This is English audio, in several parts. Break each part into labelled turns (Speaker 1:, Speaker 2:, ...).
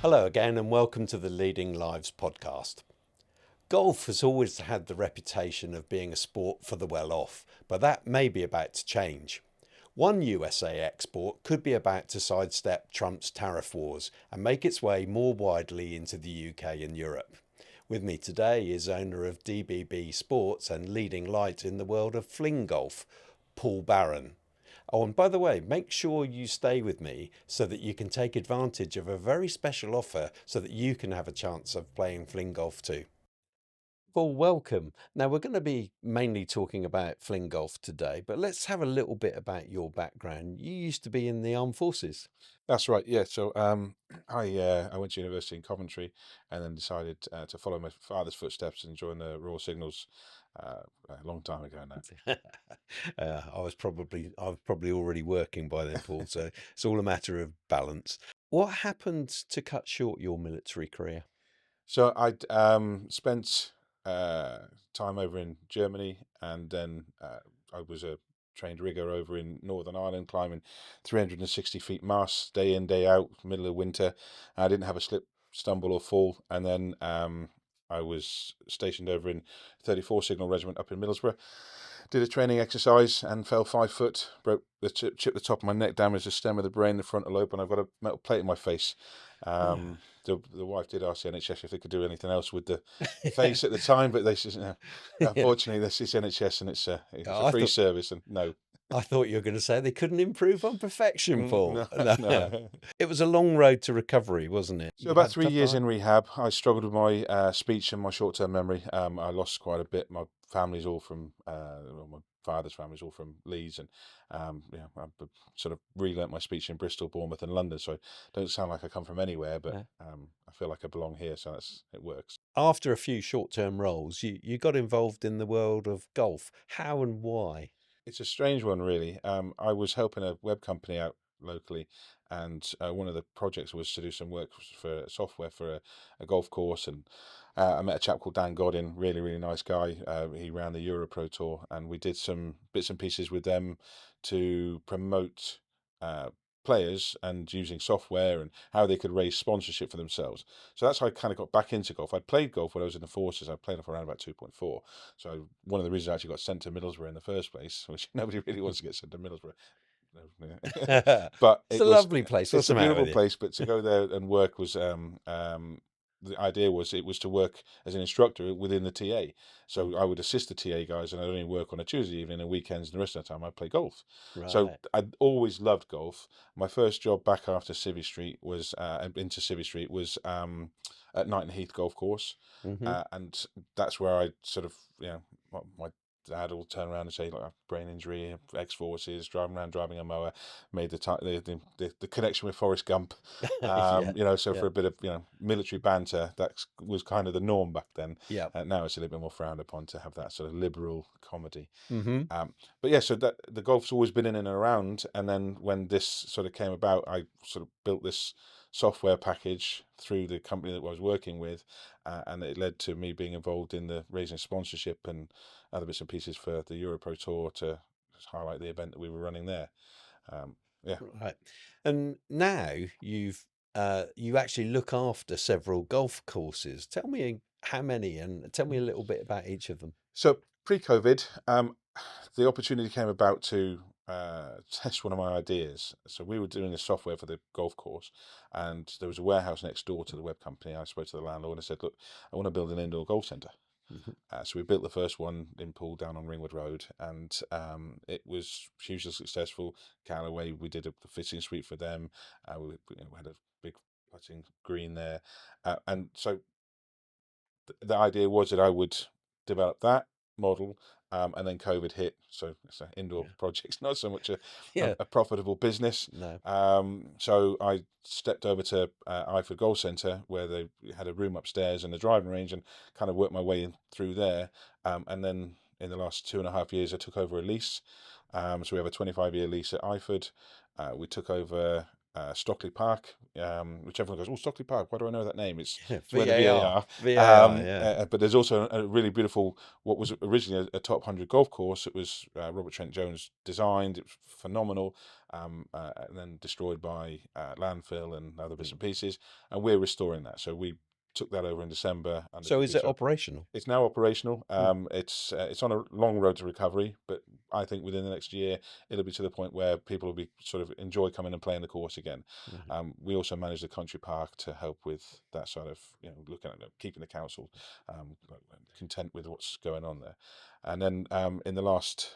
Speaker 1: Hello again, and welcome to the Leading Lives podcast. Golf has always had the reputation of being a sport for the well off, but that may be about to change. One USA export could be about to sidestep Trump's tariff wars and make its way more widely into the UK and Europe. With me today is owner of DBB Sports and leading light in the world of FlingGolf, Paul Barran. Oh, and by the way, make sure you stay with me so that you can take advantage of a very special offer so that you can have a chance of playing Fling Golf too. Well, welcome. Now, we're going to be mainly talking about Fling Golf today, but let's have a little bit about your background. You used to be in the armed forces.
Speaker 2: That's right. Yeah. So I went to university in Coventry, and then decided to follow my father's footsteps and join the Royal Signals a long time ago now.
Speaker 1: I was probably already working by then, Paul, so it's all a matter of balance. What happened to cut short your military career?
Speaker 2: So I'd spent time over in Germany, and then I was a trained rigger over in Northern Ireland, climbing 360 feet masts day in, day out, middle of winter. I didn't have a slip, stumble, or fall. And then I was stationed over in 34 Signal Regiment up in Middlesbrough. Did a training exercise and fell 5 foot, broke the chipped the top of my neck, damaged the stem of the brain, the frontal lobe, and I've got a metal plate in my face.
Speaker 1: Yeah.
Speaker 2: The wife did ask the NHS if they could do anything else with the face at the time, but they said, no,
Speaker 1: Yeah.
Speaker 2: unfortunately, this is NHS and it's a
Speaker 1: I
Speaker 2: free
Speaker 1: thought
Speaker 2: service, and no.
Speaker 1: I thought you were going to say they couldn't improve on perfection, Paul.
Speaker 2: No,
Speaker 1: No.
Speaker 2: no.
Speaker 1: It was a long road to recovery, wasn't it?
Speaker 2: So
Speaker 1: You
Speaker 2: about
Speaker 1: had a
Speaker 2: three
Speaker 1: tough
Speaker 2: years
Speaker 1: time.
Speaker 2: in rehab, I struggled with my speech and my short-term memory. I lost quite a bit. My family's all from, well, my father's family's all from Leeds, and I've sort of relearnt my speech in Bristol, Bournemouth, and London. So I don't sound like I come from anywhere, but
Speaker 1: Yeah.
Speaker 2: I feel like I belong here. So it works.
Speaker 1: After a few short-term roles, you got involved in the world of golf. How and why?
Speaker 2: It's a strange one, really. I was helping a web company out locally, and one of the projects was to do some work for software for a golf course. And I met a chap called Dan Godin, really, really nice guy. He ran the Euro Pro Tour, and we did some bits and pieces with them to promote uh, players and using software and how they could raise sponsorship for themselves. So that's how I kind of got back into golf. I'd played golf when I was in the forces. I played off around about 2.4. So one of the reasons I actually got sent to Middlesbrough in the first place, which nobody really wants to get sent to Middlesbrough, but
Speaker 1: It's a lovely place. What's
Speaker 2: it's a
Speaker 1: the matter
Speaker 2: beautiful
Speaker 1: with you?
Speaker 2: place. But to go there and work was the idea was it was to work as an instructor within the TA. So I would assist the TA guys, and I'd only work on a Tuesday evening and weekends, and the rest of the time I'd play golf. So
Speaker 1: Right.
Speaker 2: I'd always loved golf. My first job back after Civvy Street was into Civvy Street was at Knighton Heath Golf Course,
Speaker 1: Hmm.
Speaker 2: and that's where I sort of my dad will turn around and say, like, brain injury, ex-forces, driving around driving a mower, made the connection with Forrest Gump.
Speaker 1: Yeah.
Speaker 2: So
Speaker 1: Yeah.
Speaker 2: for a bit of military banter, that was kind of the norm back then.
Speaker 1: Yeah.
Speaker 2: Now it's a little bit more frowned upon to have that sort of liberal comedy.
Speaker 1: Hmm.
Speaker 2: But yeah, so that the golf's always been in and around, and then when this sort of came about, I sort of built this software package through the company that I was working with, and it led to me being involved in the raising sponsorship and other bits and pieces for the Europro Tour to highlight the event that we were running there. Um, yeah.
Speaker 1: Right. And now you actually look after several golf courses. Tell me how many and tell me a little bit about each of them.
Speaker 2: So pre-COVID, the opportunity came about to test one of my ideas. So we were doing a software for the golf course, and there was a warehouse next door to the web company. I spoke to the landlord and I said, "Look, I want to build an indoor golf centre."
Speaker 1: Mhm.
Speaker 2: So we built the first one in Poole down on Ringwood Road, and it was hugely successful. Callaway, we did the fitting suite for them. We had a big putting green there, and so the idea was that I would develop that model, and then COVID hit, so it's an indoor
Speaker 1: Yeah.
Speaker 2: project, not so much
Speaker 1: Yeah.
Speaker 2: a profitable business.
Speaker 1: No.
Speaker 2: So I stepped over to Iford Golf Centre, where they had a room upstairs and a driving range, and kind of worked my way in through there. And then in the last 2.5 years, I took over a lease. So we have a 25-year lease at Iford. We took over Stockley Park, which everyone goes, oh, Stockley Park, why do I know that name? It's where the
Speaker 1: VAR,
Speaker 2: VAR.
Speaker 1: VAR, yeah.
Speaker 2: But there's also a really beautiful, what was originally a top 100 golf course. It was Robert Trent Jones designed. It was phenomenal, and then destroyed by landfill and other bits
Speaker 1: Mm.
Speaker 2: and pieces. And we're restoring that. So we took that over in December under
Speaker 1: So is it
Speaker 2: DBSO.
Speaker 1: operational?
Speaker 2: It's now operational.
Speaker 1: Mm.
Speaker 2: It's on a long road to recovery, but I think within the next year it'll be to the point where people will be sort of enjoy coming and playing the course again.
Speaker 1: Mhm.
Speaker 2: We also manage the country park to help with that sort of, looking at keeping the council content with what's going on there. And then in the last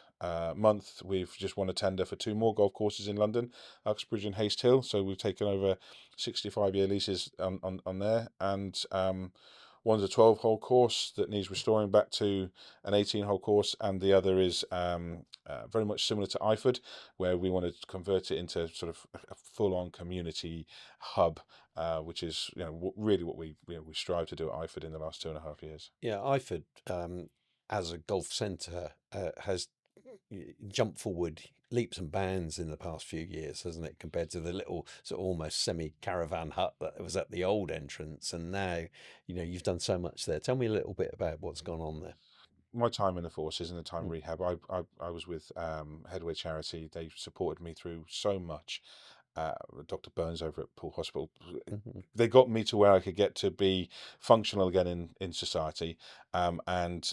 Speaker 2: month, we've just won a tender for two more golf courses in London, Uxbridge and Haste Hill. So we've taken over 65-year leases on there, and one's a 12-hole course that needs restoring back to an 18-hole course, and the other is very much similar to Iford, where we want to convert it into sort of a full-on community hub, which is really what we strive to do at Iford in the last 2.5 years.
Speaker 1: Yeah, Iford, as a golf centre, has jumped forward leaps and bounds in the past few years, hasn't it? Compared to the little sort of almost semi-caravan hut that was at the old entrance, and now, you've done so much there. Tell me a little bit about what's gone on there.
Speaker 2: My time in the forces and the time
Speaker 1: Mm.
Speaker 2: rehab, I was with Headway Charity. They supported me through so much. Dr. Burns over at Poole Hospital,
Speaker 1: Mhm.
Speaker 2: they got me to where I could get to be functional again in society. And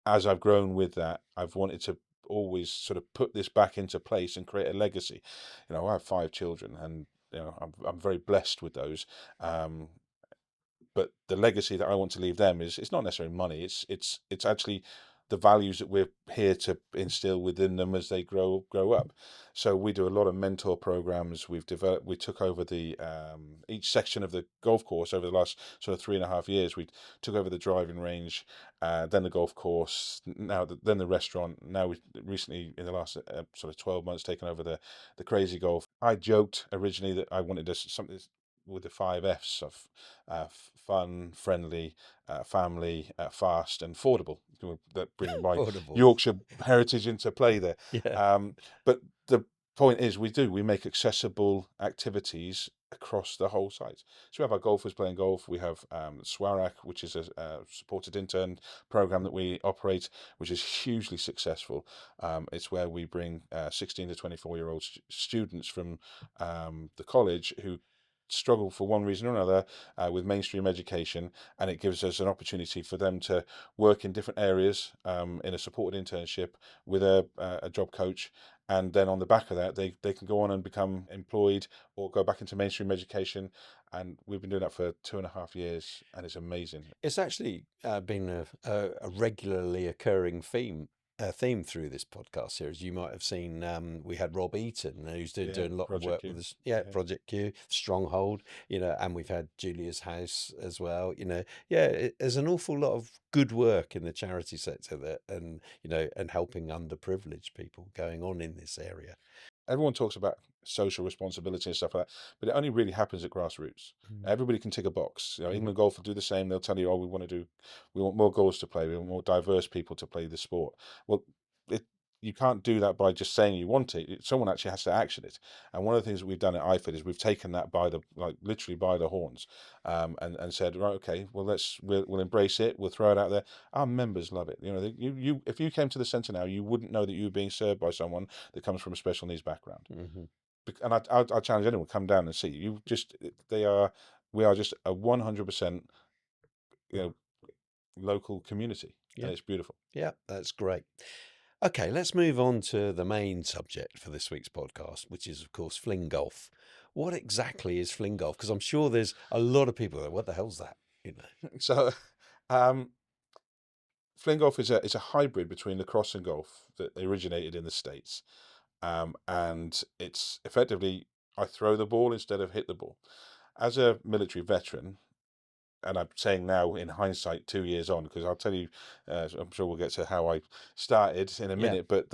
Speaker 2: as I've grown with that, I've wanted to always sort of put this back into place and create a legacy. I have 5 children, and I'm very blessed with those. Um, but the legacy that I want to leave them is, it's not necessarily money. It's actually the values that we're here to instill within them as they grow up. So we do a lot of mentor programs. We took over the each section of the golf course over the last sort of 3.5 years. We took over the driving range, then the golf course, then the restaurant. Now we recently, in the last sort of 12 months, taken over the crazy golf. I joked originally that I wanted something with the 5 Fs of fun, friendly, family, fast, and affordable. That bring my
Speaker 1: Affordable.
Speaker 2: Yorkshire heritage into play there.
Speaker 1: Yeah.
Speaker 2: But the point is, we make accessible activities across the whole site. So we have our golfers playing golf. We have Swarak, which is a supported intern program that we operate, which is hugely successful. It's where we bring 16 to 24-year-old students from the college who struggle for one reason or another with mainstream education, and it gives us an opportunity for them to work in different areas in a supported internship with a job coach, and then on the back of that they can go on and become employed or go back into mainstream education. And we've been doing that for 2.5 years, and it's amazing.
Speaker 1: It's actually been a regularly occurring theme through this podcast series. You might have seen we had Rob Eaton, who's
Speaker 2: Yeah,
Speaker 1: doing a lot of
Speaker 2: Project
Speaker 1: work
Speaker 2: Q.
Speaker 1: with us. Yeah,
Speaker 2: Yeah.
Speaker 1: Project Q, Stronghold, and we've had Julia's House as well. Yeah, there's an awful lot of good work in the charity sector and helping underprivileged people going on in this area.
Speaker 2: Everyone talks about social responsibility and stuff like that, but it only really happens at grassroots.
Speaker 1: Mm.
Speaker 2: Everybody can tick a box.
Speaker 1: Mhm.
Speaker 2: England Golf will do the same. They'll tell you, "Oh, we want more goals to play. We want more diverse people to play the sport." Well, you can't do that by just saying you want it. Someone actually has to action it. And one of the things that we've done at IFID is we've taken that literally by the horns, and said, right, okay, well, we'll embrace it. We'll throw it out there. Our members love it. If you came to the centre now, you wouldn't know that you were being served by someone that comes from a special needs background.
Speaker 1: Mhm.
Speaker 2: And I challenge anyone, come down and see. We are just a 100% you know local community, and
Speaker 1: Yeah,
Speaker 2: it's beautiful.
Speaker 1: yeah, that's great. Okay, let's move on to the main subject for this week's podcast, which is, of course, Fling Golf. What exactly is Fling Golf? Because I'm sure there's a lot of people that, what the hell's that?
Speaker 2: So, um, Fling Golf is a hybrid between lacrosse and golf that originated in the States, and it's effectively, I throw the ball instead of hit the ball. As a military veteran, and I'm saying now in hindsight, 2 years on, because I'll tell you, I'm sure we'll get to how I started in a
Speaker 1: Yeah.
Speaker 2: minute, but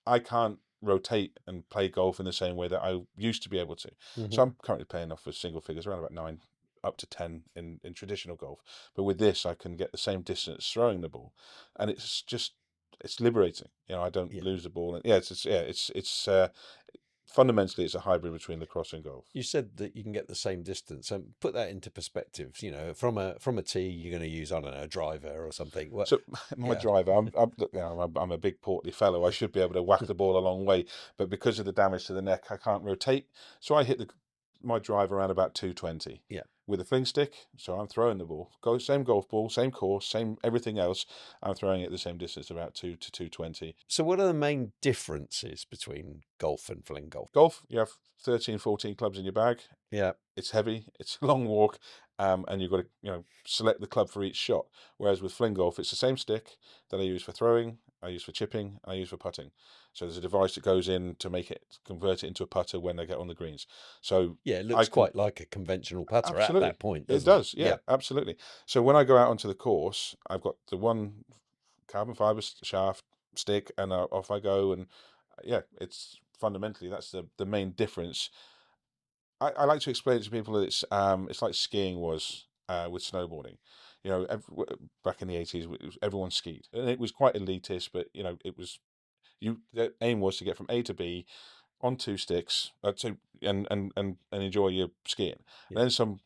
Speaker 2: I can't rotate and play golf in the same way that I used to be able to.
Speaker 1: Hmm.
Speaker 2: So I'm currently playing off with single figures, around about 9 up to 10 in traditional golf. But with this, I can get the same distance throwing the ball, and it's liberating. I don't
Speaker 1: Yeah.
Speaker 2: lose the ball, and yeah, it's fundamentally, it's a hybrid between lacrosse and golf.
Speaker 1: You said that you can get the same distance, and put that into perspective. From a tee, you're going to use, I don't know, a driver or something. Well,
Speaker 2: So my
Speaker 1: yeah,
Speaker 2: driver, I'm a big portly fellow. I should be able to whack the ball a long way, but because of the damage to the neck, I can't rotate. So I hit my driver around about 220
Speaker 1: yeah.
Speaker 2: with a fling stick. So I'm throwing the ball, same golf ball, same course, same everything else. I'm throwing it the same distance, about 2 to 220.
Speaker 1: So, what are the main differences between golf and fling golf?
Speaker 2: Golf, you have 13, 14 clubs in your bag.
Speaker 1: Yeah,
Speaker 2: It's heavy, it's a long walk, and you've got to select the club for each shot. Whereas with fling golf, it's the same stick that I use for throwing, I use for chipping, I use for putting. So there's a device that goes in to convert it into a putter when they get on the greens. So
Speaker 1: yeah. It
Speaker 2: I
Speaker 1: looks
Speaker 2: can
Speaker 1: quite like a conventional putter at
Speaker 2: absolutely,
Speaker 1: that point,
Speaker 2: it
Speaker 1: doesn't it?
Speaker 2: does, yeah, absolutely. So when I go out onto the course, I've got the one carbon fiber shaft stick, and off I go, and yeah, it's fundamentally that's the main difference. I like to explain it to people that it's like skiing was with snowboarding. Back in the 80s, everyone skied, and it was quite elitist. But it was the aim was to get from A to B on two sticks, and enjoy your skiing.
Speaker 1: Yeah,
Speaker 2: And then some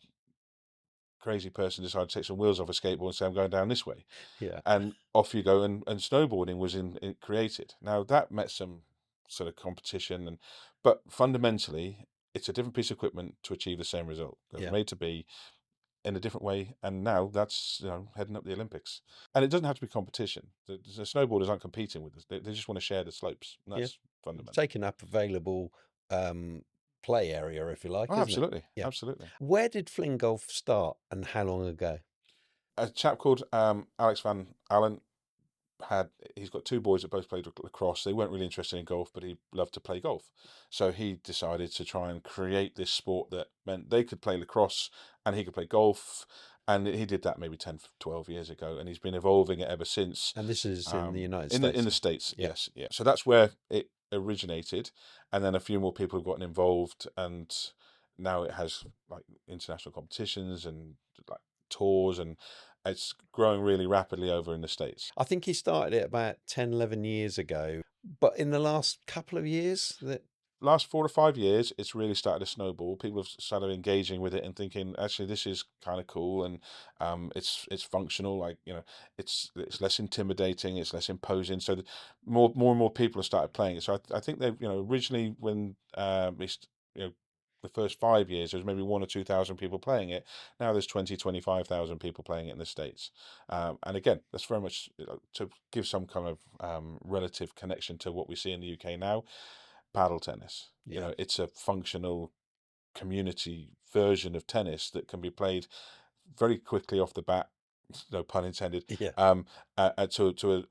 Speaker 2: crazy person decided to take some wheels off a skateboard and say, "I'm going down this way,"
Speaker 1: yeah,
Speaker 2: and off you go. And snowboarding was created. Now that met some sort of competition, but fundamentally it's a different piece of equipment to achieve the same result. Go
Speaker 1: yeah,
Speaker 2: from A to B in a different way, and now that's heading up the Olympics. And it doesn't have to be competition. The snowboarders aren't competing with us; they just want to share the slopes, and
Speaker 1: yeah.
Speaker 2: that's fundamental.
Speaker 1: Taking up available um, play area, if you like,
Speaker 2: Oh,
Speaker 1: isn't it?
Speaker 2: absolutely,
Speaker 1: Yeah.
Speaker 2: absolutely.
Speaker 1: Where did fling golf start, and how long ago?
Speaker 2: A chap called Alex Van Allen he's got two boys that both played lacrosse. They weren't really interested in golf, but he loved to play golf. So he decided to try and create this sport that meant they could play lacrosse and he could play golf. And he did that maybe 10, 12 years ago, and he's been evolving it ever since.
Speaker 1: And this is in the United
Speaker 2: In
Speaker 1: States.
Speaker 2: the States,
Speaker 1: Yeah,
Speaker 2: yes, yeah. So that's where it originated, and then a few more people have gotten involved, and now it has like international competitions and like tours, and it's growing really rapidly over in the States.
Speaker 1: I think he started it about 10, 11 years ago. But in the last couple of years, that
Speaker 2: Last 4 to 5 years, it's really started to snowball. People have started engaging with it and thinking, actually, this is kind of cool, and it's functional. Like it's less intimidating, it's less imposing. So more and more people have started playing it. So I think they originally when the first 5 years there was maybe 1 or 2 thousand people playing it. Now there's 25,000 people playing it in the States. And again, that's very much to give some kind of relative connection to what we see in the UK now. Paddle tennis.
Speaker 1: yeah,
Speaker 2: It's a functional community version of tennis that can be played very quickly off the bat, no pun intended,
Speaker 1: yeah,
Speaker 2: to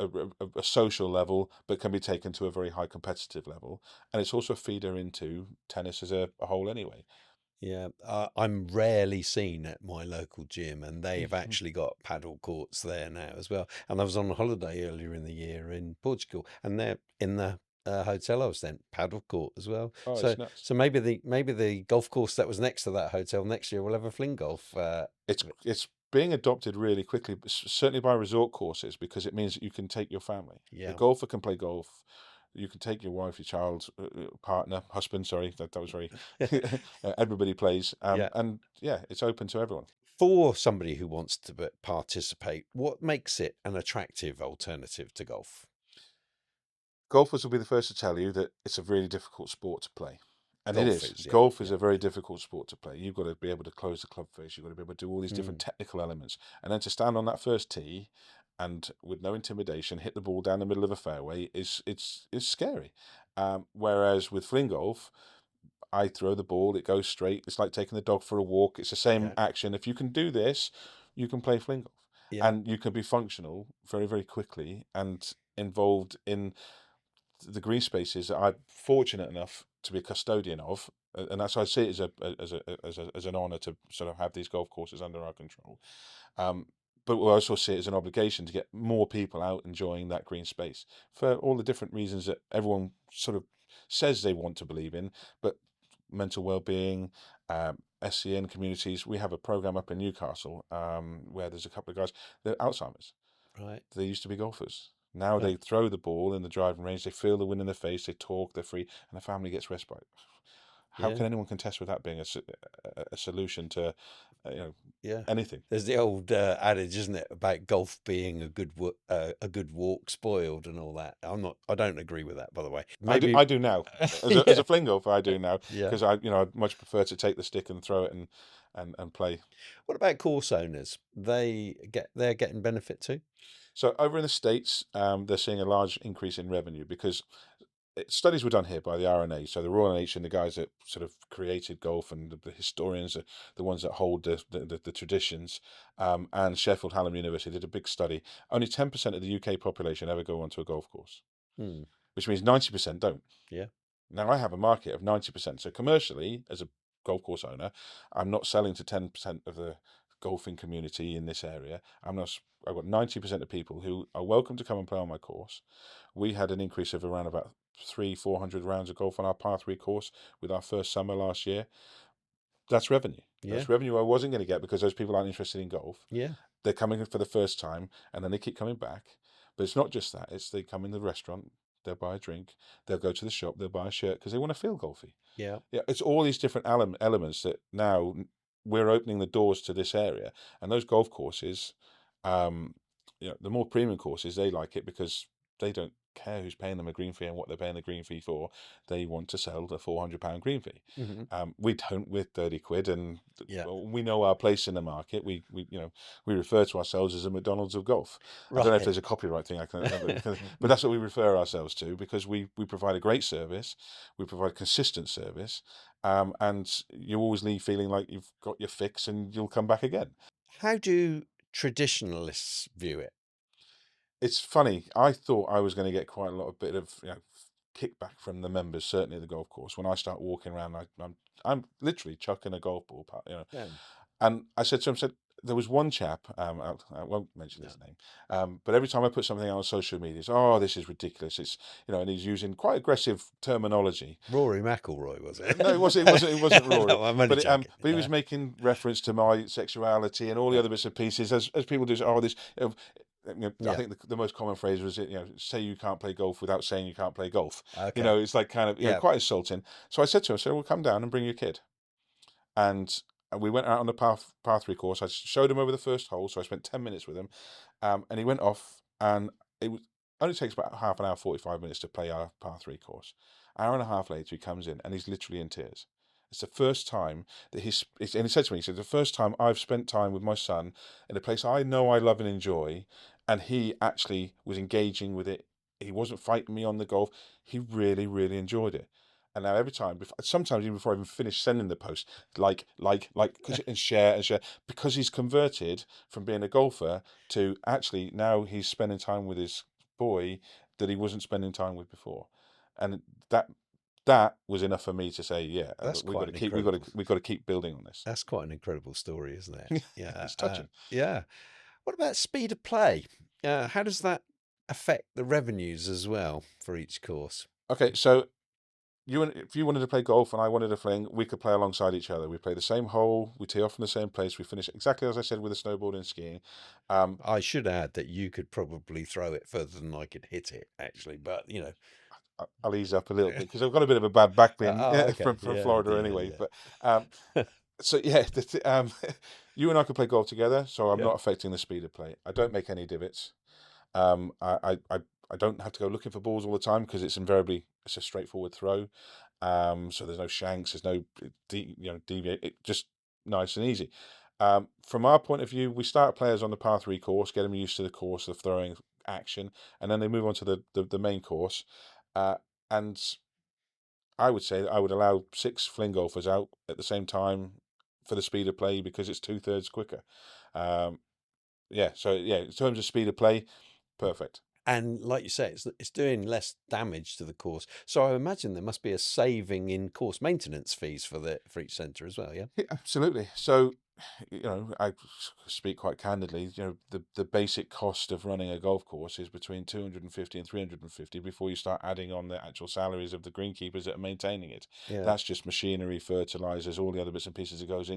Speaker 2: a social level, but can be taken to a very high competitive level. And it's also a feeder into tennis as a whole anyway.
Speaker 1: yeah. I'm rarely seen at my local gym, and they've
Speaker 2: Mhm.
Speaker 1: actually got paddle courts there now as well. And I was on holiday earlier in the year in Portugal, and they're in the hotel I was then paddle court as well.
Speaker 2: Oh,
Speaker 1: So,
Speaker 2: it's nuts.
Speaker 1: so maybe the golf course that was next to that hotel next year will have a fling golf.
Speaker 2: It's being adopted really quickly, certainly by resort courses, because it means that you can take your family. The
Speaker 1: Yeah,
Speaker 2: golfer can play golf. You can take your wife, your child, partner, husband. Sorry, that was very. Everybody plays,
Speaker 1: yeah.
Speaker 2: and yeah, it's open to everyone.
Speaker 1: For somebody who wants to participate, what makes it an attractive alternative to golf?
Speaker 2: Golfers will be the first to tell you that it's a really difficult sport to play. And it
Speaker 1: Golf
Speaker 2: is.
Speaker 1: is, yeah,
Speaker 2: Golf is
Speaker 1: yeah,
Speaker 2: a very difficult sport to play. You've got to be able to close the club face. You've got to be able to do all these different
Speaker 1: mm,
Speaker 2: technical elements. And then to stand on that first tee and with no intimidation hit the ball down the middle of a fairway is scary. Whereas with fling golf, I throw the ball, it goes straight. It's like taking the dog for a walk. It's the same
Speaker 1: yeah,
Speaker 2: action. If you can do this, you can play fling golf.
Speaker 1: yeah,
Speaker 2: And you can be functional very, very quickly and involved in the green spaces that I'm fortunate enough to be a custodian of, and that's why I see it as an honour to sort of have these golf courses under our control. Um, but we also see it as an obligation to get more people out enjoying that green space for all the different reasons that everyone sort of says they want to believe in, but mental well-being, SCN communities. We have a program up in Newcastle where there's a couple of guys. They're Alzheimer's.
Speaker 1: right.
Speaker 2: They used to be golfers. Now
Speaker 1: Yeah.
Speaker 2: they throw the ball in the driving range, they feel the wind in their face, they talk, they're free, and the family gets respite. How
Speaker 1: Yeah.
Speaker 2: can anyone contest with that being a solution to, you know,
Speaker 1: Yeah.
Speaker 2: anything?
Speaker 1: There's the old adage, isn't it, about golf being a good walk spoiled and all that. I don't agree with that, by the way. Maybe.
Speaker 2: I do now. As
Speaker 1: Yeah.
Speaker 2: a fling golfer, I do now
Speaker 1: Yeah.
Speaker 2: because I'd much prefer to take the stick and throw it and play.
Speaker 1: What about course owners? They're getting benefit too.
Speaker 2: So over in the States, they're seeing a large increase in revenue because studies were done here by the RNA, so the Royal Nation, the guys that sort of created golf, and the historians, the ones that hold the traditions, and Sheffield Hallam University did a big study. Only 10% of the UK population ever go onto a golf course,
Speaker 1: Hmm.
Speaker 2: which means 90% don't.
Speaker 1: Yeah.
Speaker 2: Now I have a market of 90%. So commercially, as a golf course owner, I'm not selling to 10% of the golfing community in this area. I've got 90% of people who are welcome to come and play on my course. We had an increase of around about 300-400 rounds of golf on our par 3 course with our first summer last year. That's revenue.
Speaker 1: Yeah.
Speaker 2: That's revenue I wasn't going to get because those people aren't interested in golf.
Speaker 1: Yeah.
Speaker 2: They're coming for the first time and then they keep coming back. But it's not just that. It's they come in the restaurant, they'll buy a drink, they'll go to the shop, they'll buy a shirt because they want to feel golfy.
Speaker 1: Yeah.
Speaker 2: Yeah, it's all these different elements that now we're opening the doors to this area. And those golf courses, the more premium courses, they like it because they don't care who's paying them a green fee and what they're paying the green fee for. They want to sell the £400 green fee.
Speaker 1: Hmm.
Speaker 2: We don't with 30 quid, and
Speaker 1: Yeah.
Speaker 2: well, we know our place in the market. We refer to ourselves as a McDonald's of golf. I don't know if
Speaker 1: Right.
Speaker 2: there's a copyright thing but that's what we refer ourselves to because we provide a great service, we provide consistent service, and you always leave feeling like you've got your fix and you'll come back again.
Speaker 1: How do traditionalists view it?
Speaker 2: It's funny. I thought I was going to get quite a lot of bit of kickback from the members, certainly at the golf course. When I start walking around, I'm literally chucking a golf ball,
Speaker 1: Yeah.
Speaker 2: And I said to him, there was one chap, I won't mention his name, but every time I put something out on social media, it's, oh, this is ridiculous. It's, and he's using quite aggressive terminology.
Speaker 1: Rory McIlroy, was it?
Speaker 2: No, it wasn't Rory.
Speaker 1: No, I'm only joking.
Speaker 2: But he was making reference to my sexuality and all the other bits and pieces as people do. Oh, this. I think the most common phrase was, say you can't play golf without saying you can't play golf.
Speaker 1: Okay.
Speaker 2: It's like kind of quite insulting. So I said to him, well, come down and bring your kid. And we went out on the par 3 course. I showed him over the first hole, so I spent 10 minutes with him. And he went off, and only takes about half an hour, 45 minutes to play our par 3 course. Hour and a half later, he comes in, and he's literally in tears. It's the first time that and he said to me, the first time I've spent time with my son in a place I know I love and enjoy, and he actually was engaging with it. He wasn't fighting me on the golf. He really, really enjoyed it. And now every time, sometimes even before I even finish sending the post, and share, because he's converted from being a golfer to actually now he's spending time with his boy that he wasn't spending time with before, and that was enough for me to say, yeah,
Speaker 1: That's
Speaker 2: we've got
Speaker 1: quite
Speaker 2: to keep building on this.
Speaker 1: That's quite an incredible story, isn't it? Yeah.
Speaker 2: It's touching.
Speaker 1: Yeah. What about speed of play? How does that affect the revenues as well for each course?
Speaker 2: Okay, so if you wanted to play golf and I wanted to fling, we could play alongside each other. We play the same hole, we tee off from the same place, we finish exactly as I said with the snowboarding and skiing.
Speaker 1: I should add that you could probably throw it further than I could hit it, actually, but
Speaker 2: I'll ease up a little bit because I've got a bit of a bad back pain
Speaker 1: okay.
Speaker 2: from Florida anyway. But so yeah, you and I could play golf together, so I'm not affecting the speed of play. I don't make any divots. I don't have to go looking for balls all the time because it's a straightforward throw. So there's no shanks, there's no deviate. It just nice and easy. From our point of view, we start players on the par 3 course, get them used to the course, the throwing action, and then they move on to the main course. And I would say that I would allow 6 fling golfers out at the same time for the speed of play because it's 2/3 quicker. So in terms of speed of play, perfect.
Speaker 1: And like you say, it's doing less damage to the course. So I imagine there must be a saving in course maintenance fees for each centre as well, yeah?
Speaker 2: Yeah, absolutely. So, I speak quite candidly. The basic cost of running a golf course is between 250 and 350 before you start adding on the actual salaries of the greenkeepers that are maintaining it.
Speaker 1: Yeah.
Speaker 2: That's just machinery, fertilizers, all the other bits and pieces that goes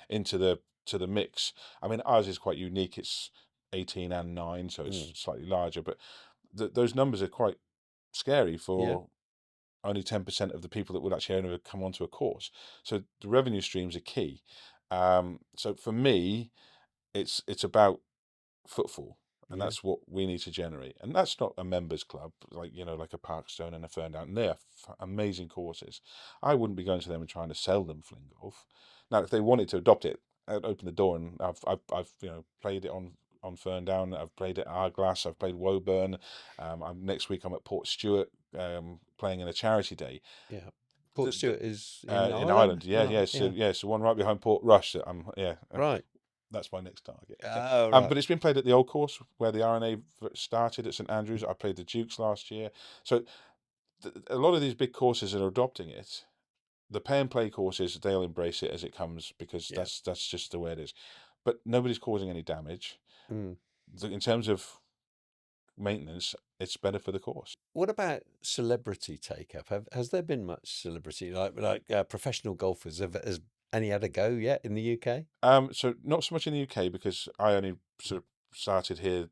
Speaker 2: into the mix. I mean, ours is quite unique. It's 18 and 9, so it's slightly larger, but those numbers are quite scary
Speaker 1: Yeah.
Speaker 2: for only 10% of the people that would actually only come onto a course. So the revenue streams are key. So for me, it's about footfall, and
Speaker 1: Yeah.
Speaker 2: that's what we need to generate. And that's not a members club like like a Parkstone and a Ferndown. They are amazing courses. I wouldn't be going to them and trying to sell them FlingGolf. Now, if they wanted to adopt it, I'd open the door, and I've played it on Ferndown. I've played it at Arglass. I've played Woburn. Next week I'm at Port Stewart playing in a charity day.
Speaker 1: Yeah. Port Stewart is in
Speaker 2: In
Speaker 1: Ireland?
Speaker 2: Ireland, yeah,
Speaker 1: Oh,
Speaker 2: yeah. So one right behind Port Rush.
Speaker 1: Right.
Speaker 2: That's my next target.
Speaker 1: Oh, right.
Speaker 2: But it's been played at the old course where the RNA started at St Andrews. I played the Dukes last year. So a lot of these big courses are adopting it. The pay and play courses, they'll embrace it as it comes, because
Speaker 1: Yeah.
Speaker 2: that's just the way it is. But nobody's causing any damage.
Speaker 1: Mm.
Speaker 2: In terms of maintenance, it's better for the course.
Speaker 1: What about celebrity take up? Has there been much celebrity, like professional golfers? Has any had a go yet in the UK?
Speaker 2: So not so much in the UK, because I only sort of started here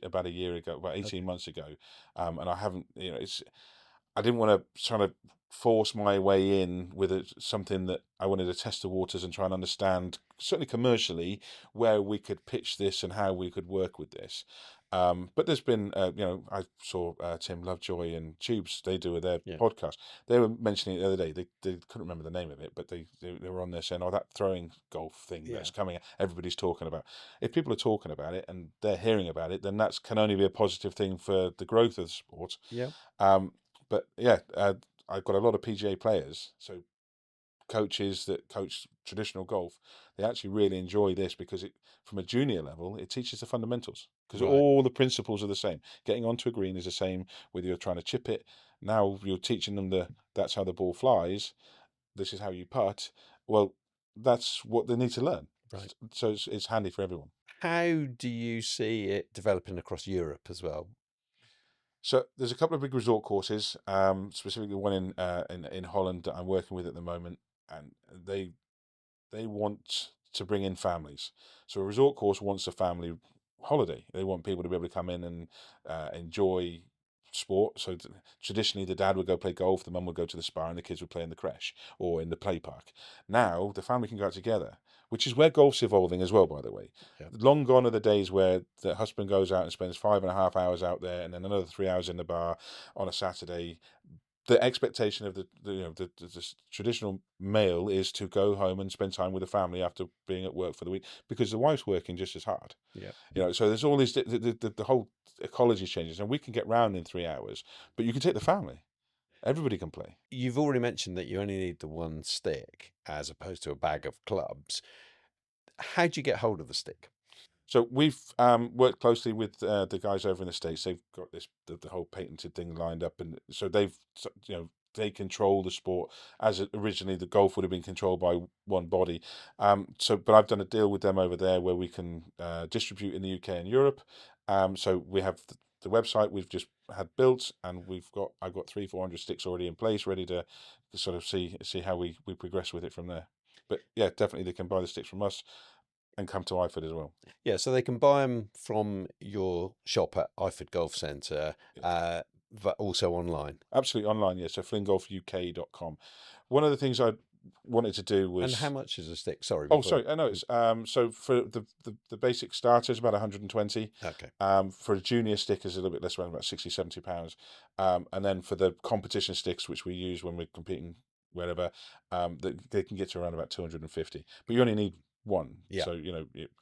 Speaker 2: about a year ago, about 18 months ago, and I haven't, I didn't want to try to force my way in with something that I wanted to test the waters and try and understand, certainly commercially, where we could pitch this and how we could work with this. But there's been, I saw Tim Lovejoy and Tubes, they do their
Speaker 1: Yeah.
Speaker 2: podcast. They were mentioning it the other day. They couldn't remember the name of it, but they were on there saying, "Oh, that throwing golf thing that's coming, everybody's talking about." If people are talking about it and they're hearing about it, then that can only be a positive thing for the growth of the sport.
Speaker 1: Yeah.
Speaker 2: But yeah, I've got a lot of PGA players, so coaches that coach traditional golf, they actually really enjoy this, because from a junior level, it teaches the fundamentals, because
Speaker 1: Right.
Speaker 2: all the principles are the same. Getting onto a green is the same, whether you're trying to chip it. Now you're teaching them that's how the ball flies. This is how you putt. Well, that's what they need to learn.
Speaker 1: Right.
Speaker 2: So it's handy for everyone.
Speaker 1: How do you see it developing across Europe as well?
Speaker 2: So there's a couple of big resort courses, specifically one in Holland that I'm working with at the moment, and they want to bring in families. So a resort course wants a family holiday. They want people to be able to come in and enjoy sport. So traditionally, the dad would go play golf, the mum would go to the spa, and the kids would play in the creche or in the play park. Now the family can go out together, which is where golf's evolving as well, by the way.
Speaker 1: Yeah.
Speaker 2: Long gone are the days where the husband goes out and spends 5.5 hours out there, and then another 3 hours in the bar on a Saturday. The expectation of the traditional male is to go home and spend time with the family after being at work for the week, because the wife's working just as hard.
Speaker 1: Yeah.
Speaker 2: So there's all these, the whole ecology changes, and we can get round in 3 hours, but you can take the family. Everybody can play.
Speaker 1: You've already mentioned that you only need the one stick as opposed to a bag of clubs. How do you get hold of the stick?
Speaker 2: So we've worked closely with the guys over in the States. They've got the whole patented thing lined up, and so they control the sport, as originally the golf would have been controlled by one body. But I've done a deal with them over there where we can distribute in the UK and Europe. So we have the website we've just had built, and I've got 300-400 sticks already in place, ready to sort of see how we progress with it from there. But yeah, definitely they can buy the sticks from us and come to Iford as well.
Speaker 1: Yeah, so they can buy them from your shop at Iford Golf Centre, but also online.
Speaker 2: Absolutely online, yeah. So FlingGolfUK.com. One of the things I wanted to do was.
Speaker 1: And how much is a stick? Sorry.
Speaker 2: Oh, sorry. I know it's so for the basic starter is about 120.
Speaker 1: Okay.
Speaker 2: For a junior stick is a little bit less, around about 60-70 pounds. And then for the competition sticks, which we use when we're competing wherever, they can get to around about 250. But you only need one.
Speaker 1: Yeah.
Speaker 2: So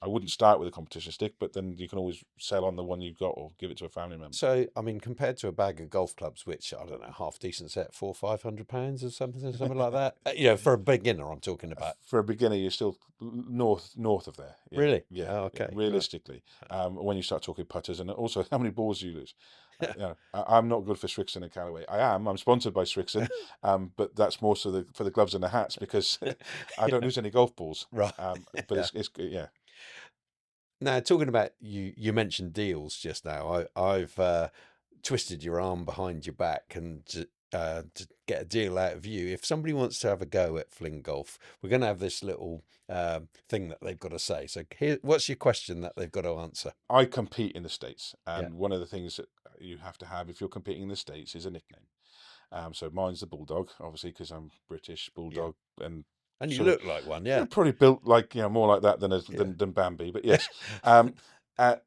Speaker 2: I wouldn't start with a competition stick, but then you can always sell on the one you've got or give it to a family member.
Speaker 1: So I mean, compared to a bag of golf clubs, which I don't know, half decent set, £400-500 or something like that. For a beginner, I'm talking about.
Speaker 2: For a beginner, you're still north of there. Yeah.
Speaker 1: Really?
Speaker 2: Yeah.
Speaker 1: Oh, okay.
Speaker 2: Realistically, when you start talking putters, and also how many balls you lose. I'm not good for Srixon and Callaway. I'm sponsored by Srixon, but that's more so for the gloves and the hats, because I don't lose any golf balls.
Speaker 1: Right.
Speaker 2: But it's yeah.
Speaker 1: Now, talking about you mentioned deals just now. I've twisted your arm behind your back and to get a deal out of you. If somebody wants to have a go at FlingGolf, we're going to have this little thing that they've got to say. So what's your question that they've got to answer?
Speaker 2: I compete in the States, and one of the things that you have to have if you're competing in the States is a nickname. So mine's the Bulldog, obviously, because I'm British,
Speaker 1: Yeah.
Speaker 2: Bulldog, and
Speaker 1: And you
Speaker 2: sort of
Speaker 1: look like one, yeah.
Speaker 2: probably built like, more like that than
Speaker 1: Yeah.
Speaker 2: than Bambi. But yes,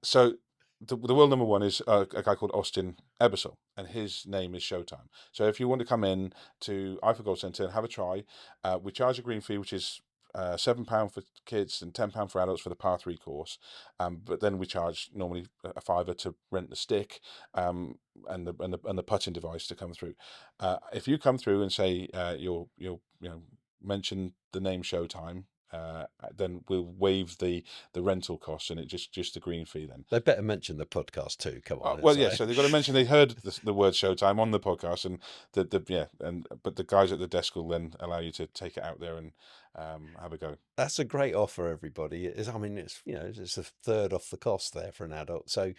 Speaker 2: so the world number one is a guy called Austin Ebersol, and his name is Showtime. So if you want to come in to Iford Golf Centre and have a try, we charge a green fee, which is £7 for kids and £10 for adults for the par three course. But then we charge normally a fiver to rent the stick, and the putting device to come through. If you come through and say you'll mention the name Showtime, then we'll waive the rental costs, and it just the green fee then.
Speaker 1: They better mention the podcast too. Come on.
Speaker 2: Well, yeah. So they've got to mention they heard the word Showtime on the podcast, and but the guys at the desk will then allow you to take it out there and have a go.
Speaker 1: That's a great offer, everybody. I mean, it's a third off the cost there for an adult. So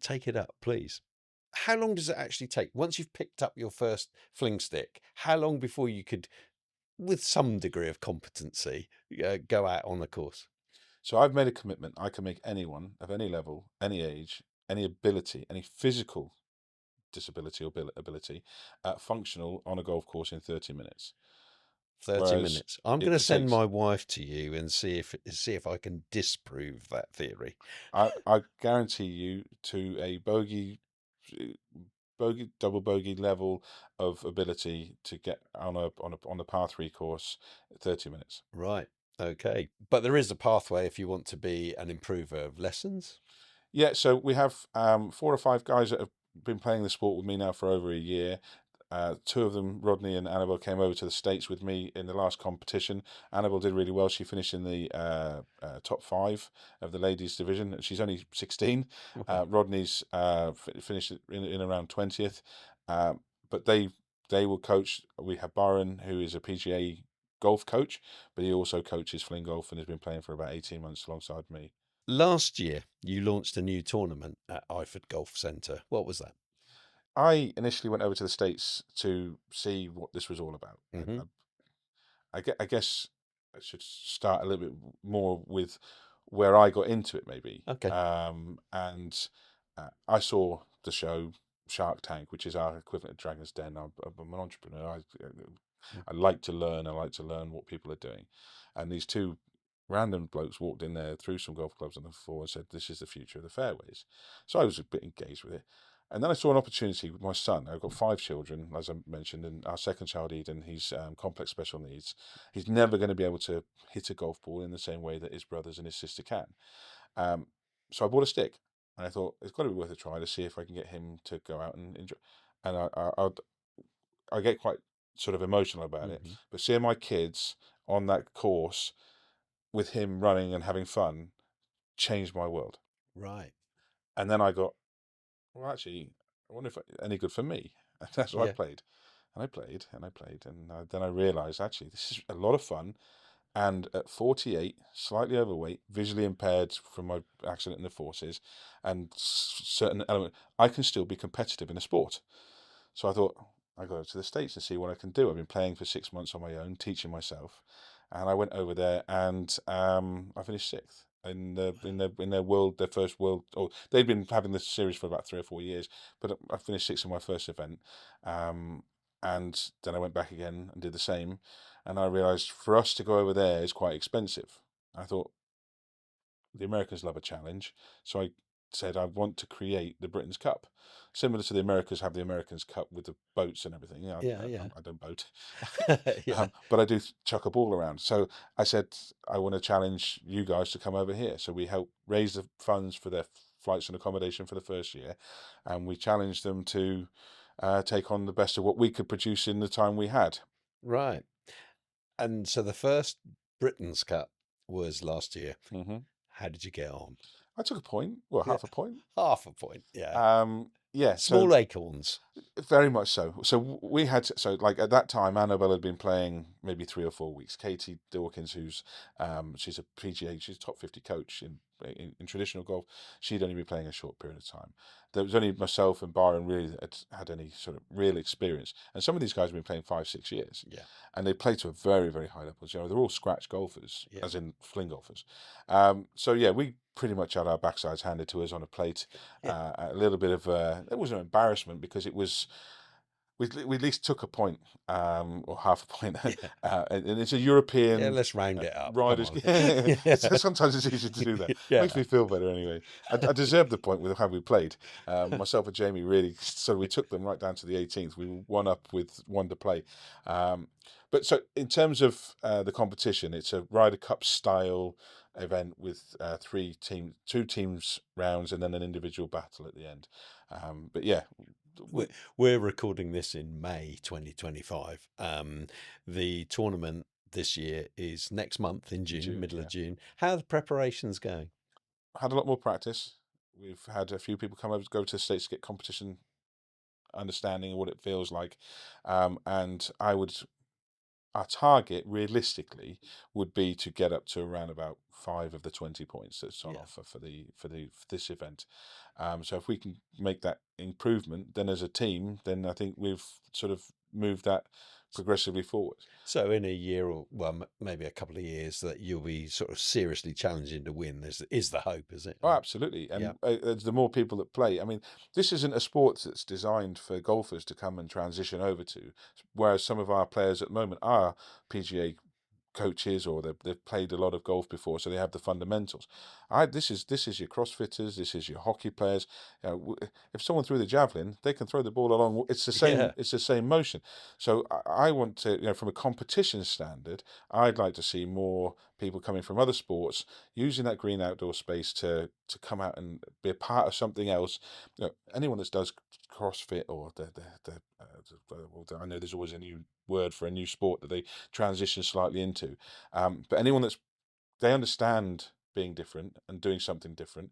Speaker 1: take it up, please. How long does it actually take once you've picked up your first fling stick? How long before you could, with some degree of competency, go out on the course?
Speaker 2: So I've made a commitment. I can make anyone of any level, any age, any ability, any physical disability or ability, functional on a golf course in 30 minutes.
Speaker 1: 30
Speaker 2: Whereas
Speaker 1: minutes. I'm going to send my wife to you and see if I can disprove that theory.
Speaker 2: I guarantee you to a double bogey level of ability to get on a par three course 30 minutes.
Speaker 1: Right. Okay. But there is a pathway if you want to be an improver of lessons.
Speaker 2: Yeah, so we have 4 or 5 guys that have been playing the sport with me now for over a year. 2 of them, Rodney and Annabelle, came over to the States with me in the last competition. Annabelle did really well. She finished in the top 5 of the ladies division. She's only 16. Rodney's finished in around 20th. But they will coach. We have Barran, who is a PGA golf coach, but he also coaches FlingGolf and has been playing for about 18 months alongside me.
Speaker 1: Last year, you launched a new tournament at Iford Golf Centre. What was that?
Speaker 2: I initially went over to the States to see what this was all about.
Speaker 1: Mm-hmm.
Speaker 2: I guess I should start a little bit more with where I got into it, maybe.
Speaker 1: Okay.
Speaker 2: And I saw the show Shark Tank, which is our equivalent of Dragon's Den. I'm an entrepreneur. I like to learn. I like to learn what people are doing. And these 2 random blokes walked in there, threw some golf clubs on the floor, and said, "This is the future of the fairways." So I was a bit engaged with it. And then I saw an opportunity with my son. I've got 5 children, as I mentioned, and our second child, Eden, he's complex special needs. He's never going to be able to hit a golf ball in the same way that his brothers and his sister can. So I bought a stick, and I thought it's got to be worth a try to see if I can get him to go out and enjoy. And I get quite sort of emotional about it. But seeing my kids on that course with him running and having fun changed my world.
Speaker 1: Right.
Speaker 2: And then I got, well, actually, I wonder if any good for me. And that's what I played. And I played, and I played. And then I realised, actually, this is a lot of fun. And at 48, slightly overweight, visually impaired from my accident in the forces, and certain element, I can still be competitive in a sport. So I thought, I go to the States and see what I can do. I've been playing for 6 months on my own, teaching myself. And I went over there, and I finished 6th in their world, their first world. Oh, they'd been having this series for about 3 or 4 years, but I finished 6th in my first event, and then I went back again and did the same. And I realised for us to go over there is quite expensive. I thought the Americans love a challenge, so I said I want to create the Britain's Cup, similar to the Americans have the Americans Cup with the boats and everything. I don't boat, but I do chuck a ball around. So I said I want to challenge you guys to come over here. So we help raise the funds for their flights and accommodation for the first year, and we challenged them to take on the best of what we could produce in the time we had.
Speaker 1: Right. And so the first Britain's Cup was last year. How did you get on?
Speaker 2: I took a point. Well, half a point.
Speaker 1: Half a point. Yeah.
Speaker 2: Yeah.
Speaker 1: Small acorns.
Speaker 2: Very much so. So we had like at that time, Annabelle had been playing maybe 3 or 4 weeks. Katie Dawkins, who's she's a PGA, she's a top 50 coach in in traditional golf, she'd only be playing a short period of time. There was only myself and Barran really that had any sort of real experience. And some of these guys have been playing 5, 6 years,
Speaker 1: Yeah.
Speaker 2: and they play to a very, very high level. You know, they're all scratch golfers,
Speaker 1: Yeah.
Speaker 2: as in fling golfers. So yeah, we pretty much had our backsides handed to us on a plate.
Speaker 1: Yeah.
Speaker 2: A little bit of it was an embarrassment because it was we at least took a point, or half a point,
Speaker 1: Yeah.
Speaker 2: and it's a
Speaker 1: Yeah,
Speaker 2: European
Speaker 1: let's round it up. Come
Speaker 2: riders.
Speaker 1: on.
Speaker 2: Sometimes it's easy to do that.
Speaker 1: Yeah.
Speaker 2: Makes me feel better anyway. I deserved the point with how we played. Myself and Jamie really, so we took them right down to the 18th. We were one up with one to play. But so in terms of the competition, it's a Ryder Cup style event with two teams rounds, and then an individual battle at the end. But yeah,
Speaker 1: We're recording this in May 2025. The tournament this year is next month in June, middle of June. How are the preparations going?
Speaker 2: Had a lot more practice. We've had a few people go to the States to get competition understanding of what it feels like. And our target realistically would be to get up to around about 5 of the 20 points that's on offer for this event. So if we can make that improvement, then as a team, then I think we've sort of moved that progressively forward.
Speaker 1: So in a year or maybe a couple of years that you'll be sort of seriously challenging to win is the hope, is it?
Speaker 2: Oh, absolutely. And the more people that play, I mean, this isn't a sport that's designed for golfers to come and transition over to, whereas some of our players at the moment are PGA coaches, or they've played a lot of golf before, so they have the fundamentals. This is your CrossFitters, this is your hockey players. You know, if someone threw the javelin, they can throw the ball along. It's the same.
Speaker 1: Yeah.
Speaker 2: It's the same motion. So I want to, from a competition standard, I'd like to see more people coming from other sports using that green outdoor space to come out and be a part of something else. Anyone that does CrossFit or I know there's always a new word for a new sport that they transition slightly into, but anyone they understand being different and doing something different.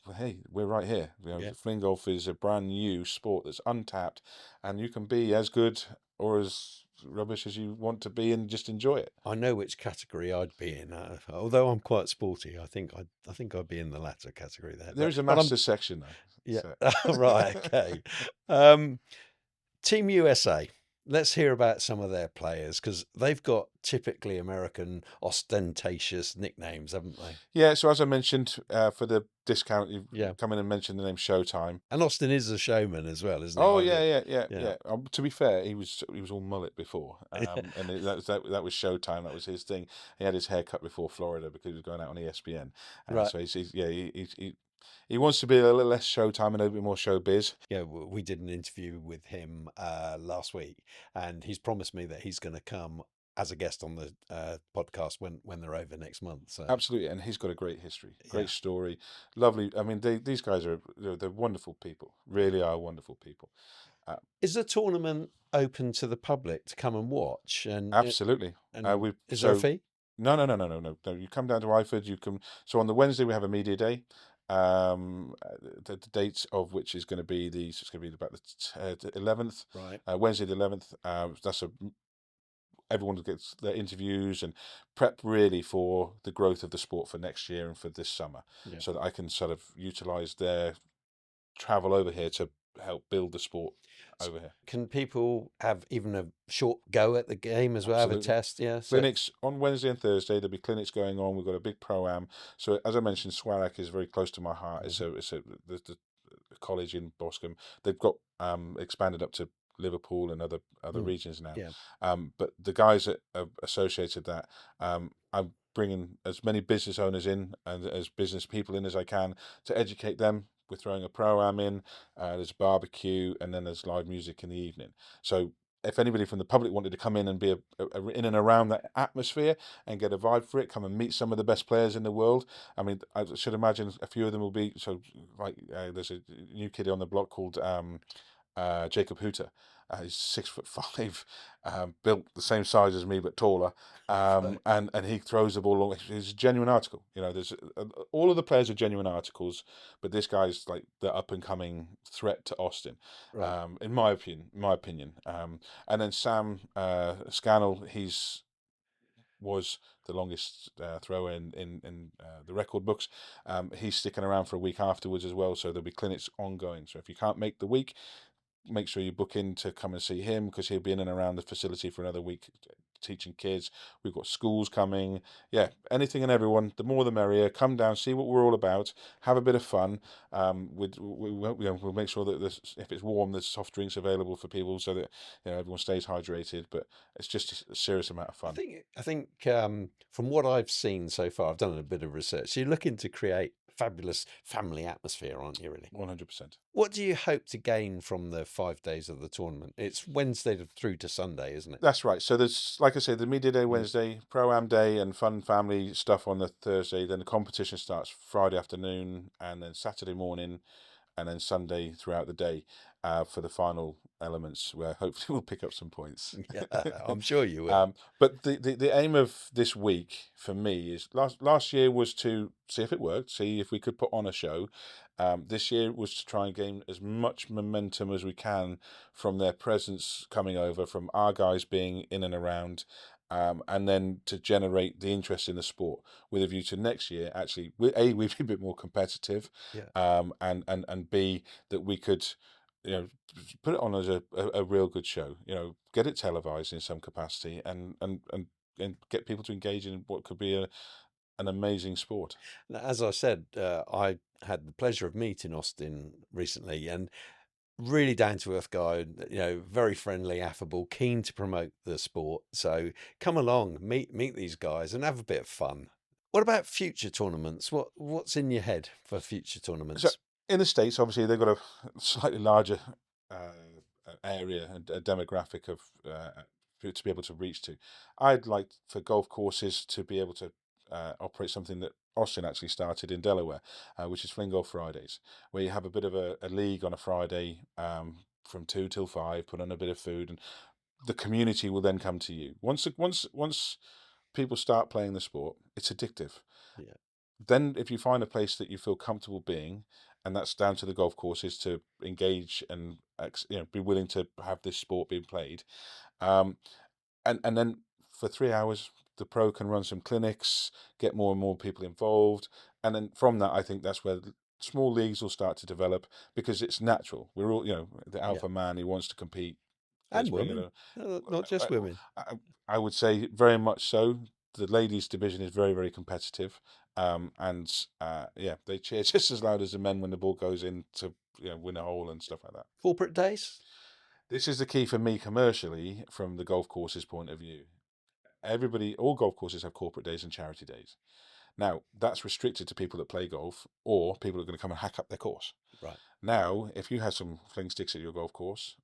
Speaker 2: Well, hey, we're right here. Fling golf is a brand new sport that's untapped, and you can be as good or as rubbish as you want to be and just enjoy it.
Speaker 1: I know which category I'd be in. Although I'm quite sporty, I think I'd be in the latter category there.
Speaker 2: There's a masters section though.
Speaker 1: Yeah.
Speaker 2: So.
Speaker 1: Right. Okay. Team USA. Let's hear about some of their players, because they've got typically American ostentatious nicknames, haven't they?
Speaker 2: Yeah, so as I mentioned, for the discount, you come in and mention the name Showtime.
Speaker 1: And Austin is a showman as well, isn't he?
Speaker 2: Oh yeah. To be fair, he was all mullet before, and that was Showtime. That was his thing. He had his hair cut before Florida because he was going out on ESPN.
Speaker 1: Right.
Speaker 2: So he wants to be a little less Showtime and a bit more showbiz.
Speaker 1: Yeah, we did an interview with him last week, and he's promised me that he's going to come as a guest on the podcast when they're over next month. So.
Speaker 2: Absolutely, and he's got a great history, great story, lovely. I mean, these guys they're wonderful people, really are wonderful people.
Speaker 1: Is the tournament open to the public to come and watch? And
Speaker 2: absolutely,
Speaker 1: is there a fee?
Speaker 2: No. You come down to Iford. You can. So on the Wednesday we have a media day. The dates of which is going to be it's going to be about the 11th.
Speaker 1: Right.
Speaker 2: Wednesday the 11th. Everyone gets their interviews and prep really for the growth of the sport for next year and for this summer, so that I can sort of utilize their travel over here to help build the sport over here.
Speaker 1: Can people have even a short go at the game as well?
Speaker 2: Absolutely.
Speaker 1: Have a test? Yeah.
Speaker 2: Clinics on Wednesday and Thursday. There'll be clinics going on. We've got a big pro-am. So as I mentioned, Swarak is very close to my heart.
Speaker 1: Mm-hmm.
Speaker 2: It's the college in Boscombe. They've got expanded up to Liverpool and other regions now.
Speaker 1: Yeah.
Speaker 2: But the guys that have associated that, I'm bringing as many business owners in and as business people in as I can to educate them. We're throwing a pro-am in, there's a barbecue, and then there's live music in the evening. So if anybody from the public wanted to come in and be in and around that atmosphere and get a vibe for it, come and meet some of the best players in the world. I mean, I should imagine a few of them will be, so like there's a new kid on the block called Jacob Hooter. He's 6'5", built the same size as me but taller, and he throws the ball along. He's a genuine article. There's all of the players are genuine articles, but this guy's like the up and coming threat to Austin,
Speaker 1: right.
Speaker 2: in my opinion. And then Sam Scannell, he's was the longest thrower in the record books. He's sticking around for a week afterwards as well, so there'll be clinics ongoing. So if you can't make the week, make sure you book in to come and see him, because he'll be in and around the facility for another week teaching kids. We've got schools coming. Yeah, anything and everyone, the more the merrier. Come down, see what we're all about, have a bit of fun. We'll make sure that if it's warm, there's soft drinks available for people, so that everyone stays hydrated. But it's just a serious amount of
Speaker 1: I
Speaker 2: fun.
Speaker 1: think from what I've seen so far, I've done a bit of research. You're looking to create a fabulous family atmosphere, aren't you? Really.
Speaker 2: 100%.
Speaker 1: What do you hope to gain from the 5 days of the tournament? It's Wednesday through to Sunday, isn't it?
Speaker 2: That's right. So there's, like I said, the media day
Speaker 1: Mm.
Speaker 2: Wednesday, pro-am day and fun family stuff on the Thursday. Then the competition starts Friday afternoon, and then Saturday morning, and then Sunday throughout the day for the final elements, where hopefully we'll pick up some points.
Speaker 1: Yeah, I'm sure you will.
Speaker 2: But the aim of this week for me is, last year was to see if it worked, see if we could put on a show. This year was to try and gain as much momentum as we can from their presence coming over, from our guys being in and around, and then to generate the interest in the sport with a view to next year. Actually, we'd be a bit more competitive,
Speaker 1: Yeah.
Speaker 2: and B, that we could, put it on as a real good show. Get it televised in some capacity, and get people to engage in what could be an amazing sport.
Speaker 1: As I said, I had the pleasure of meeting Austin recently, and really down to earth guy, very friendly, affable, keen to promote the sport. So come along, meet these guys and have a bit of fun. What about future tournaments? What's in your head for future
Speaker 2: So
Speaker 1: tournaments?
Speaker 2: in the States, obviously, they've got a slightly larger area and a demographic of to be able to reach to. I'd like for golf courses to be able to operate something that Austin actually started in Delaware, which is FlingGolf Fridays, where you have a bit of a league on a Friday, from 2 till 5, put on a bit of food, and the community will then come to you. Once people start playing the sport, it's addictive.
Speaker 1: Yeah.
Speaker 2: Then if you find a place that you feel comfortable being, and that's down to the golf courses to engage and be willing to have this sport being played, um, and then for 3 hours the pro can run some clinics, get more and more people involved, and then from that, I think that's where the small leagues will start to develop, because it's natural. We're all, the
Speaker 1: Yeah.
Speaker 2: alpha man who wants to compete.
Speaker 1: And
Speaker 2: Let's bring it
Speaker 1: women,
Speaker 2: on.
Speaker 1: not just women.
Speaker 2: I would say very much so. The ladies division is very, very competitive, and yeah, they cheer just as loud as the men when the ball goes in to win a hole and stuff like that.
Speaker 1: Corporate days?
Speaker 2: This is the key for me commercially, from the golf course's point of view. All golf courses have corporate days and charity days. Now, that's restricted to people that play golf, or people that are going to come and hack up their course.
Speaker 1: Right.
Speaker 2: Now, if you have some fling sticks at your golf course,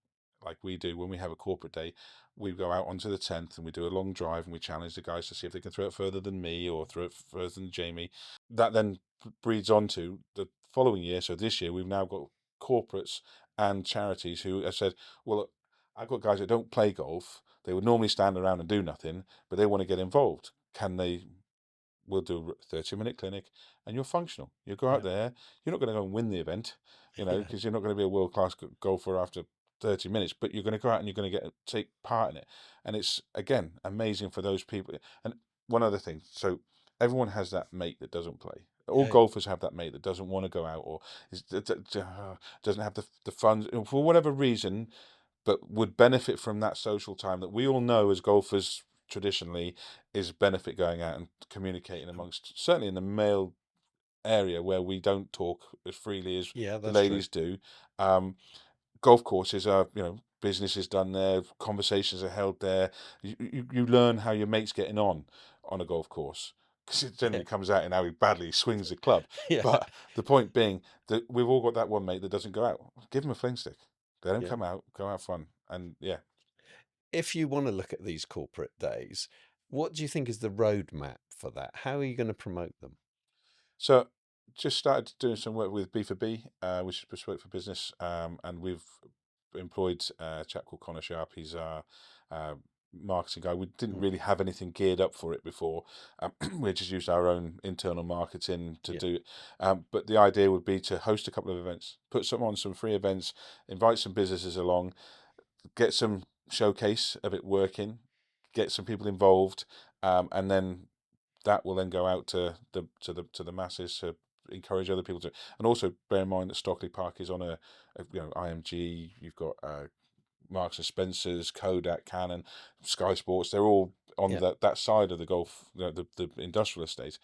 Speaker 2: like we do when we have a corporate day, we go out onto the 10th and we do a long drive, and we challenge the guys to see if they can throw it further than me or throw it further than Jamie. That then breeds on to the following year. So this year, we've now got corporates and charities who have said, well, I've got guys that don't play golf. They would normally stand around and do nothing, but they want to get involved. We'll do a 30-minute clinic, and you're functional. You go out
Speaker 1: Yeah.
Speaker 2: there, you're not going to go and win the event,
Speaker 1: Yeah.
Speaker 2: because you're not going to be a world-class golfer after 30 minutes, but you're going to go out and you're going to take part in it. And it's, again, amazing for those people. And one other thing, so everyone has that mate that doesn't play. All
Speaker 1: Yeah.
Speaker 2: golfers have that mate that doesn't want to go out, or doesn't have the funds for whatever reason, but would benefit from that social time that we all know as golfers traditionally is benefit going out and communicating amongst, certainly in the male area where we don't talk as freely as
Speaker 1: Yeah,
Speaker 2: the
Speaker 1: that's true.
Speaker 2: ladies do. Golf courses are, business is done there, conversations are held there. You learn how your mate's getting on a golf course, because it generally comes out in how he badly swings the club.
Speaker 1: Yeah.
Speaker 2: But the point being that we've all got that one mate that doesn't go out. Give him a fling stick. Let him
Speaker 1: Yeah.
Speaker 2: come out, go have fun. And yeah.
Speaker 1: If you want to look at these corporate days, what do you think is the roadmap for that? How are you going to promote them?
Speaker 2: So just started doing some work with B4B, which is Bespoke for Business, and we've employed a chap called Connor Sharp. He's our marketing guy. We didn't really have anything geared up for it before. We just used our own internal marketing to do it. But the idea would be to host a couple of events, put some free events, invite some businesses along, get some showcase of it working, get some people involved, and then that will then go out to the masses to encourage other people to. And also bear in mind that Stockley Park is on a IMG. You've got Marks and Spencers, Kodak, Canon, Sky Sports. They're all on
Speaker 1: Yeah.
Speaker 2: that side of the golf, the industrial estate.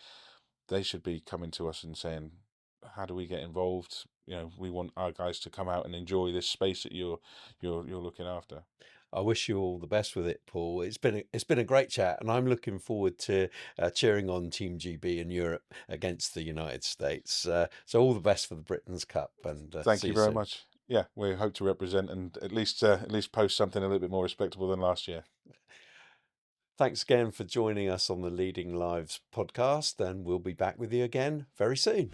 Speaker 2: They should be coming to us and saying, how do we get involved? We want our guys to come out and enjoy this space that you're looking after.
Speaker 1: I wish you all the best with it, Paul. It's been a great chat, and I'm looking forward to cheering on Team GB in Europe against the United States. So all the best for the Britain's Cup, and
Speaker 2: Thank
Speaker 1: see
Speaker 2: you
Speaker 1: you
Speaker 2: very
Speaker 1: soon.
Speaker 2: much. Yeah, we hope to represent and at least post something a little bit more respectable than last year.
Speaker 1: Thanks again for joining us on the Leading Lives podcast, and we'll be back with you again very soon.